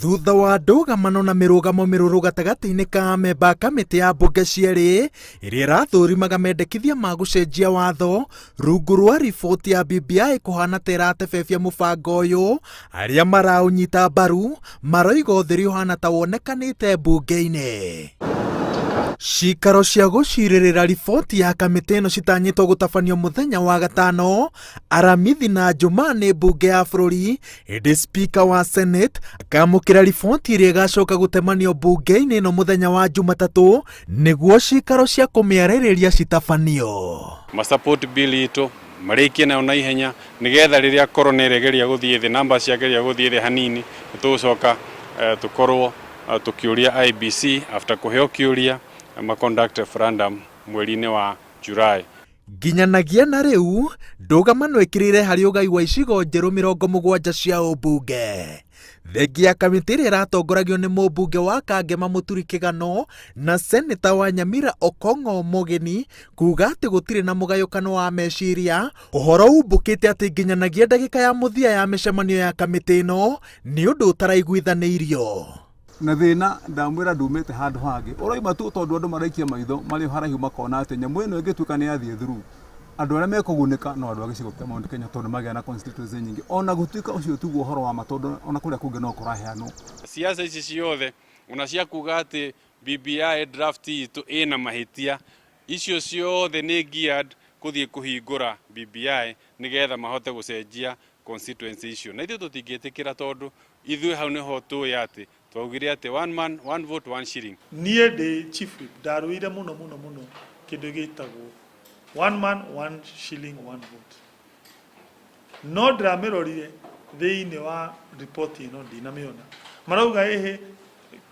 Thutha wa ndũgamano na mĩrũgamo mĩrũrũ gatagatĩ-inĩ ka amemba kamĩtĩ ya mbunge cierĩ ĩrĩa ĩrathũrimaga mendekithia ma gũcenjia watho rungu rwa riboti ya BBI kũhana ta ĩratebebia mũbango ũyũ, arĩa maraũnyita mbaru maroiga ũtheri ũhana ta wonekanĩte mbunge-inĩ. Cikaro cia gũcirĩrĩra riboti ya kamĩtĩ ĩno citanyĩtwo gũtabanio mũthenya wa gatano, aramithi na Jumaa nĩ mbunge ya bũrũri, ĩndĩ spika wa Senate akamũkĩra riboti ĩrĩa ĩgacoka gũtemanio mbunge-inĩ ĩno mũthenya wa Jumatatũ nĩguo cikaro cia kũmĩarĩrĩria citabanio. Support bill itũ marĩkie nayo na ihenya nĩgetha rĩrĩa corona ĩregeria gũthiĩ thĩ, namba ciageria gũthiĩ thĩ hanini, tũgũcoka tũkorwo tũkĩũria IBC after kũheo kĩũria conduct referendum mweri-inĩ wa July. Nginyanagia na rĩu ndũgamano ĩkĩrĩire harĩ ũgai wa icigo njerũ 70 cia ũmbunge. Thengia ya kamĩtĩ ĩrĩa ĩratongoragio nĩ mũmbunge wa Kangema Mũturi Kĩgano na seneta wa Nyamira Okong'o Mũgeni kuga atĩ gũtirĩ na mũgayũkano wa meciria, ũhoro umbũkĩte atĩ nginyanagia ndagĩka ya mũthia ya mĩcemanio ya kamĩtĩ ĩno nĩ ũndũ ũtaraiguithanĩirio. Na thina ndamwira ndumite handu hangi uraima tu tondu andu maraikia maitho mari haraihu makona ati nyamu ino ingituika ni yathie through andu aria mekugunika no andu agicigo kia Mount Kenya tondu magia na constituency nyingi ona gutuika ucio tu uhoro wa matondu ona kuria kungi no kuraheanwo. Siasa ici ciothe una cia kuga ati BBI draft itu ina mahitia icio ciothe ni geared kuthie kuhingura BBI nigetha mahote gucenjia constituency icio, na ithu tutingitikira tondu ithu hau niho tuya ati twaugire ati one man one vote one shilling. Nie ndi chief ndaruire muno kindu gitagwo one man one shilling one vote. No ndamirorire thiini wa report ino ndinamiona marauga ehe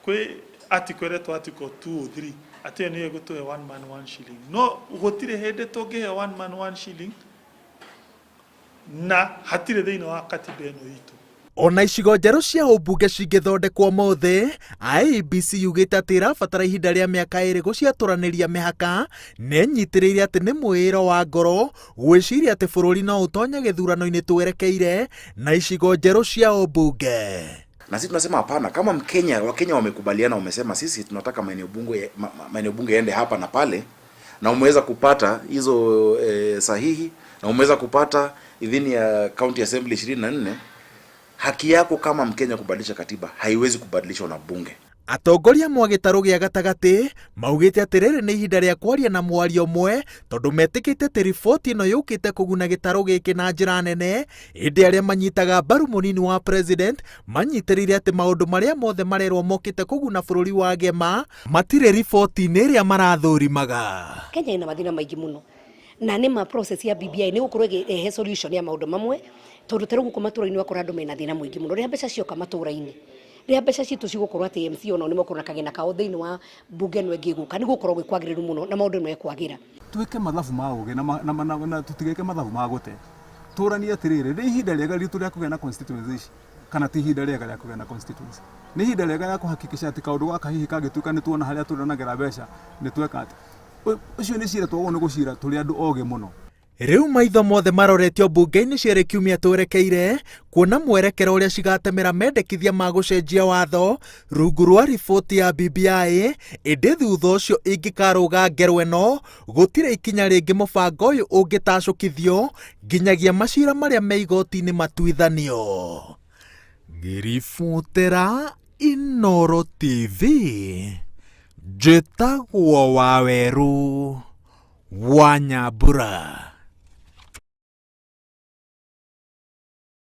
kwi article retwa article 203 ati niyo gutuhe one man one shilling. No gutire hindi tungihe one man one shilling na hatire thiini wa katiba ino itu. Ona icigo njerũ cia ũmbunge cingĩthondekwo mothe, IEBC yugĩte atĩ ĩrabatara ihinda rĩa mĩaka 2 gũciatũranĩria mĩhaka, nenyitĩrĩire atĩ nĩ mwĩĩro wa ngoro gwĩciria atĩ bũrũri no ũtonye gĩthurano-inĩ twerekeire na icigo njerũ cia ũmbunge. Na sisi tunasema hapana, kama Wakenya wamekubaliana, wamesema sisi tunataka maeneo bunge yaende hapa na pale, na umeweza kupata hizo sahihi, na umeweza kupata idhini ya County Assembly 24, haki yako kama Mkenya kubadilisha katiba haiwezi kubadilishwa na bunge. Atongoria mwa gĩtarũ gĩa gatagatĩ maugĩte atĩ rĩrĩ nĩ ihinda rĩa kwaria na mwario ũmwe tondũ metĩkĩte atĩ riboti ĩno yũkĩte kũguna gĩtarũ gĩkĩ na njĩra nene, ĩndĩ arĩa manyitaga mbaru mũnini wa president manyitĩrĩire atĩ maũndũ marĩa mothe marerwo mokĩte kũguna bũrũri wa Gema matirĩ riboti-inĩ ĩrĩa marathũrimaga. Kenya ina mathĩna maingĩ mũno na nĩ ma process ya BBI nĩ gũkorwo ĩrehe solution ya maũndũ mamwe tondu tero gũkũ matũra-inĩ wakora andũ mena thĩna mũingĩ mũno rĩrĩa mbeca cioka matũra-inĩ, rĩrĩa mbeca citũ cigũkorwo atĩ MC ona nĩ makorwo na kagena kao thĩinĩ wa mbunge ĩno ĩngĩgũka nĩ gũkorwo gwĩkwagĩrĩru mũno na maũndũ nĩ mekwagĩra. Twĩke mathabu ma ũgĩ na tutigeke mathabu ma gũte. Tũranie atĩrĩrĩ, nĩ ihinda rĩega ritũ rĩa kũgĩa na constituency kana ti ihinda rĩega rĩa kũgĩa na constituency. Nĩ ihinda rĩega rĩa kũhakikisha atĩ kaũndũ gaka hihi kangĩtuĩka nĩ tuona harĩa tũranagĩra mbeca nĩ tweka atĩ ucio nĩ cira twagwo nĩ gũcira tũrĩ andũ ogĩ mũno. Rĩu maitho mothe maroretio mbunge-inĩ cierĩ kiumia twerekeire kuona mwerekero ũrĩa cigatemera mendekithia ma gũcenjia watho rungu rwa riboti ya BBI, ĩndĩ thutha ũcio ĩngĩkarũga ngero ĩno gũtirĩ ikinya rĩngĩ mũbango ũyũ ũngĩtacũkithio nginyagia macira marĩa me igoti-inĩ matuithanio. Ngĩribotera Inooro TV, njĩtagwo Waweru wa Nyambura.